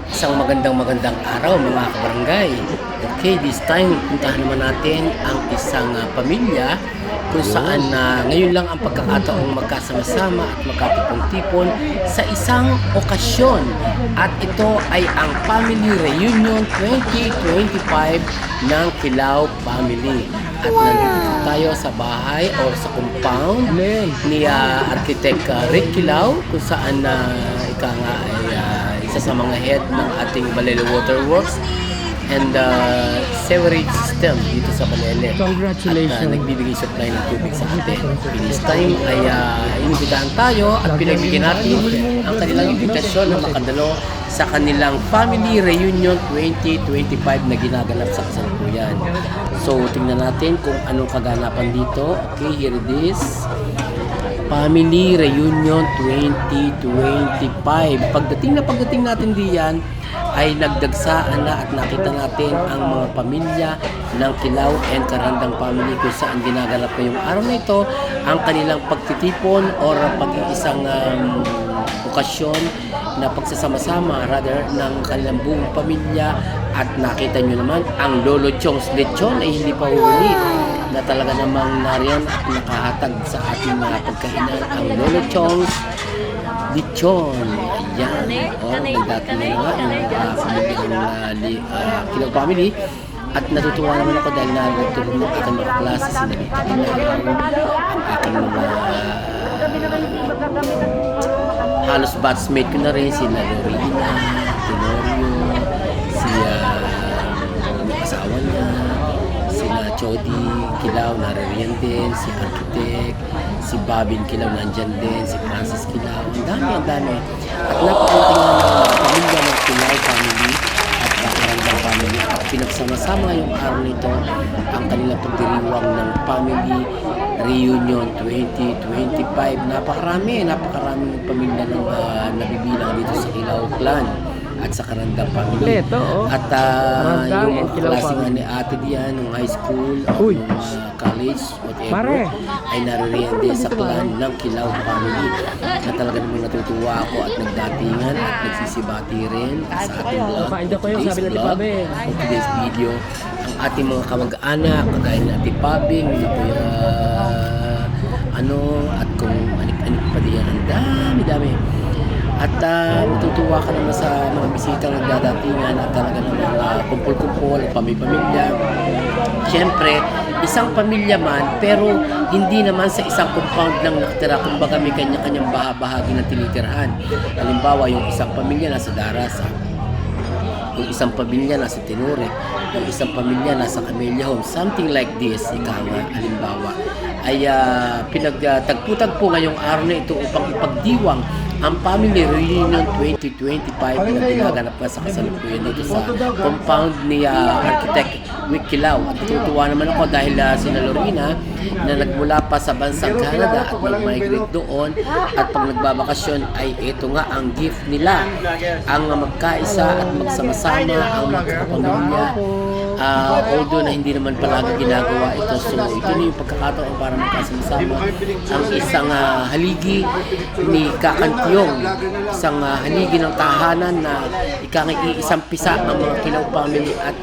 Isang magandang araw mga kabarangay. Okay, this time puntahan naman natin ang isang pamilya kung saan ngayon lang ang pagkakataong magkasama-sama at magkatipon-tipon sa isang okasyon. At ito ay ang Family Reunion 2025 ng Kilao Family. At nandito tayo sa bahay o sa compound ni Architect Rick Kilao kung saan ika nga ay isa sa mga head ng ating Balele Water Works and sewerage system dito sa Balele. Congratulations. At nagbibigay supply ng tubig sa atin. This time ay inibitahan tayo at pinagbigyan natin ang kanilang imbitasyon na makadalo sa kanilang Family Reunion 2025 na ginaganap sa kasalukuyan. So, tingnan natin kung anong kaganapan dito. Okay, here it is. Family Reunion 2025. Pagdating natin diyan ay nagdagsaan na at nakita natin ang mga pamilya ng Kilao and Karandang family kung saan ginaganap na yung araw na ito ang kanilang pagtitipon or pag-iisang okasyon na pagsasama-sama rather ng kanilang buong pamilya. At nakita nyo naman ang Lolo Chong's lechon ay hindi pa huli na talaga namang nariyan at nakahatag sa ating mga pagkainan ang Lolo Chong's lechon. Ayan. May dati na nga yung pamilya ng Kilao family. At natutuwa naman ako dahil natulog ng aking mga klase, sinabita ko na ang aking mga halos batchmate ko na rin, sila Lorena, Tenorio, si asawa niya, sila Chody Kilao, naririyan din, si Architect, si Babin Kilao nandyan din, si Francis Kilao, ang dami. At napakalaking ng pamilya ng Kilao family at Karandang family at pinagsama-sama yung araw nito ang kanilang pagdiriwang ng Family Reunion 2025. Napakaraming pamilya ng nabibilang dito sa Kilao clan at sa Karandang family. At yung mga klase nga ni ate diyan ng high school o college, whatever, ay naririyan din sa clan ng Kilao family. Na talaga naman natutuwa ako at nagdatingan at nagsisibati rin sa ating vlog for today's video. Ang ating mga kamag-anak, kagaya ni Ate Pabing, at kung anik-anik pa diyan, ang dami. At matutuwa ka naman sa mga bisitang nagdadatingan at talaga naman kumpul-kumpul, pamilya. Siyempre, isang pamilya man, pero hindi naman sa isang compound lang nakatira. Kumbaga may kanya-kanyang bahagi na tinitirhan. Halimbawa, yung isang pamilya nasa Darasa, yung isang pamilya nasa Tinore, yung isang pamilya nasa Camellia Home, something like this, halimbawa, ay pinagtagpo-tagpo ngayong araw na ito upang ipagdiwang ang Family Reunion 2025 na ginaganap sa kasalukuyan dito sa compound ni Architect Rick Kilao. At natutuwa naman ako dahil sina Lorena na nagmula pa sa bansang Canada at mag-migrate doon at pag nagbabakasyon ay ito nga ang gift nila, ang magkaisa at magsama-sama ang magkakapamilya. Although na hindi naman palagi ginagawa ito, so ito na yung pagkakataon para magkasama-sama ang isang haligi ni Kakantiong, isang haligi ng tahanan na iisang pisa ang mga Kilao family at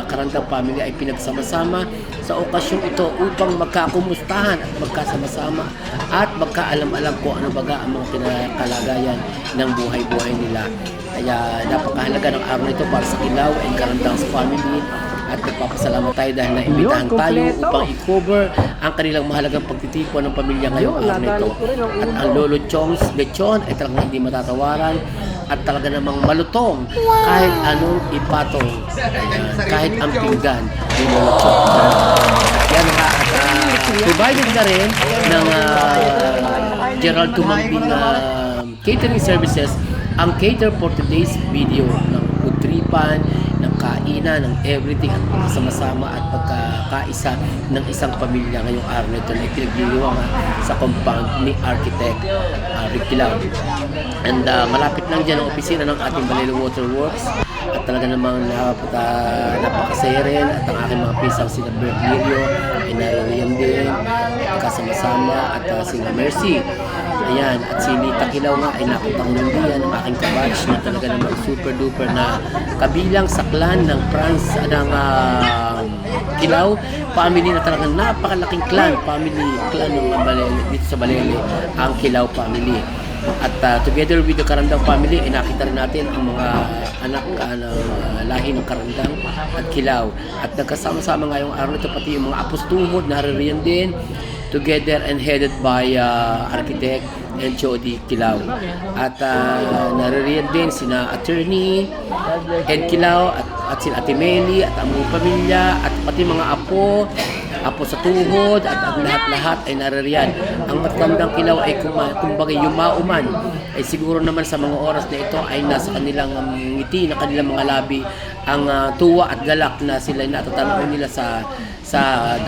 Karandang family ay pinagsama-sama sa okasyong ito upang magkakumustahan at magkasama-sama at magkaalam-alam kung ano baga ang mga kinakalagayan ng buhay-buhay nila. Kaya napakahalaga ng araw nito para sa Kilao and Karandang's family. At nagpapasalamat tayo dahil naimbitahan tayo upang i-cover ang kanilang mahalagang pagtitipon ng pamilya ngayong araw nito. At ang Lolo Chong's lechon ay talagang hindi matatawaran at talaga namang malutong kahit anong ipatong, kahit ang pinggan ni Lolo Chong. At yan provided na rin ng Gerald Tumambing catering services ang cater for today's video ng food tripan, ng kainan, ng everything at pagkasama-sama at pagkakaisa ng isang pamilya ngayong araw nito na ipinagliliwang sa compound ni Architect Rick Kilao. And malapit lang dyan ang opisina ng ating Balele Water Works at talaga namang napakasaya rin at ang aking mga pisang sila Berlilio ay naririyan din pagkasama-sama at sila Mercy Ayan, at si Nita Kilaw nga ay napunta ko rin diyan ang aking kabatch na talaga naman super duper na kabilang sa clan ng Kilaw family na talagang napakalaking clan ng Balele, dito sa Balele, ang Kilaw family. At together with the Karandang family, nakita rin natin ang mga anak lahi ng Karandang at Kilaw. At nagkasama-sama ngayong araw ito, pati yung mga apostungod naririyan din, together and headed by architect and Jody Kilaw. At naririyan din sina attorney Ed Kilaw at sina Ate Meli at ang mga pamilya at pati mga apo sa tuhod at ang lahat-lahat ay naririyan. Ang matandang Kilaw ay kumbaga yumauman ay siguro naman sa mga oras na ito ay nasa kanilang ngiti na kanilang mga labi ang tuwa at galak na sila natatanaw nila sa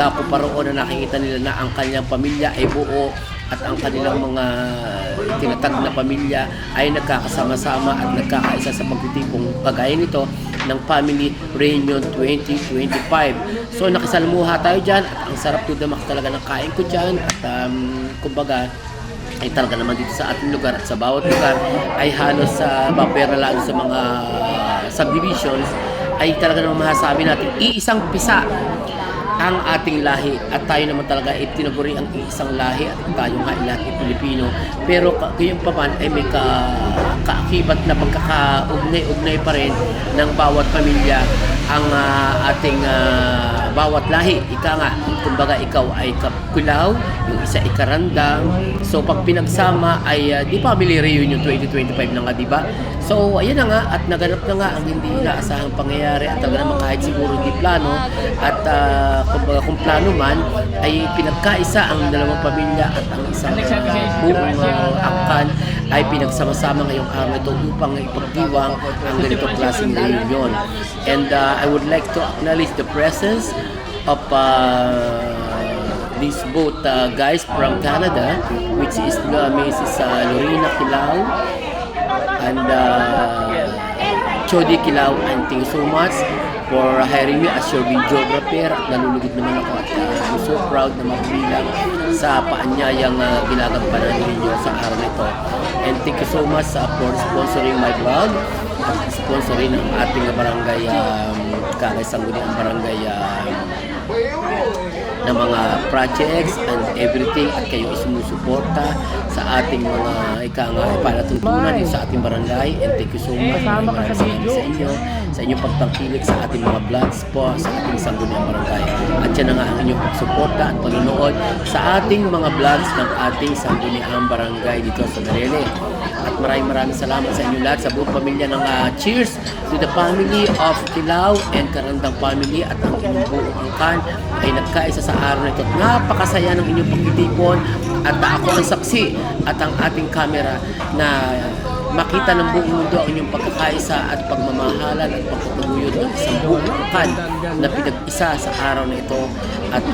dako paroon na nakikita nila na ang kanilang pamilya ay buo at ang kanilang mga tinatag na pamilya ay nagkakasama-sama at nagkakaisa sa pagtitipong kagaya nito ng Family Reunion 2025. So nakisalamuha tayo dyan at ang sarap to damak talaga ng kain ko dyan at kumbaga ay talaga naman dito sa ating lugar at sa bawat lugar ay halos mapera lang sa mga subdivisions ay talaga naman masasabi natin iisang pisa ang ating lahi at tayo naman talaga ay tinaguri ang isang lahi at tayo nga lahat ay Pilipino, pero gayon pa man ay may kaakibat na pagkakaugnay-ugnay pa rin ng bawat pamilya ang ating bawat lahi. Ika nga, kumbaga ikaw ay Kilaw, yung isa ay Karandang. So pag pinagsama ay di Family Reunion 2025 na nga, diba? So ayan na nga at naganap na nga ang hindi inaasahang pangyayari at talaga naman kahit siguro hindi plano at kumbaga kung plano man ay pinagkaisa ang dalawang pamilya at ang isang buong angkan ay pinagsama-sama ngayong araw ito upang ipagdiwang ang ganitong klaseng reunion. And I would like to acknowledge the presence of these both guys from Canada, which is Mrs. Lorena Kilaw and Jody Kilaw, and thank you so much for hiring me as your videographer at nalulugod naman ako at I'm so proud na mabilang sa paanyayang ginagampanan ninyo sa araw nito. And thank you so much for sponsoring my vlog at sponsoring ang ating barangay Sangguniang barangay ng mga projects and everything at kayo sumusuporta sa ating mga palatuntunan sa ating barangay. And thank you so much sa inyong pagtangkilik sa ating mga vlogs po sa ating Sangguniang barangay. At yan na nga ang inyong pagsuporta at panonood sa ating mga vlogs ng ating Sangguniang barangay dito sa Balele. At maraming salamat sa inyo lahat, sa buong pamilya ng cheers to the family of Kilaw and Karandang family at ang inyong buong angkan ay nagkaisa sa araw na ito. Napakasaya ng inyong pagtitipon at ako ang saksi at ang ating camera na makita ng buong mundo ang inyong pagkakaisa at pagmamahalan at pagkataguyod ng isang buong angkan na pinag-isa sa araw na ito. At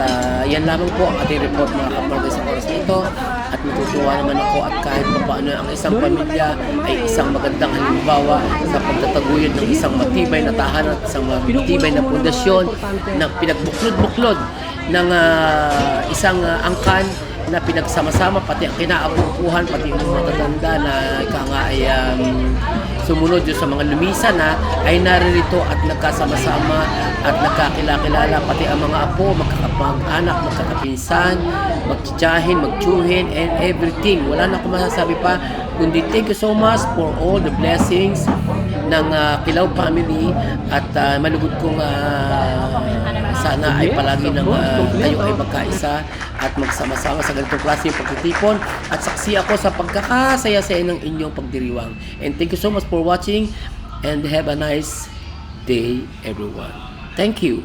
yan lamang po ang ating report mga kapatid sa oras na ito. At natutuwa naman ako at kahit paano ang isang pamilya ay isang magandang halimbawa sa pagtataguyod ng isang matibay na tahanan at isang matibay na pundasyon na pinagbuklod-buklod ng isang angkan na pinagsama-sama, pati ang kinaabubuhan, pati yung mga tatanda na ay sumunod sa mga lumisan na ay naririto at nagkasama-sama at nagkakilala, pati ang mga apo, magkakapag-anak, magkakapinsan, magtitiyahin, magtiyuhin, and everything. Wala na akong masasabi pa, kundi thank you so much for all the blessings ng Kilaw family at malugod kong sana ay palagi ng kayo ay magkaisa at magsama-sama sa ganitong klase ng pagtitipon at saksi ako sa pagkakasaya-saya ng inyong pagdiriwang. And thank you so much for watching and have a nice day everyone. Thank you.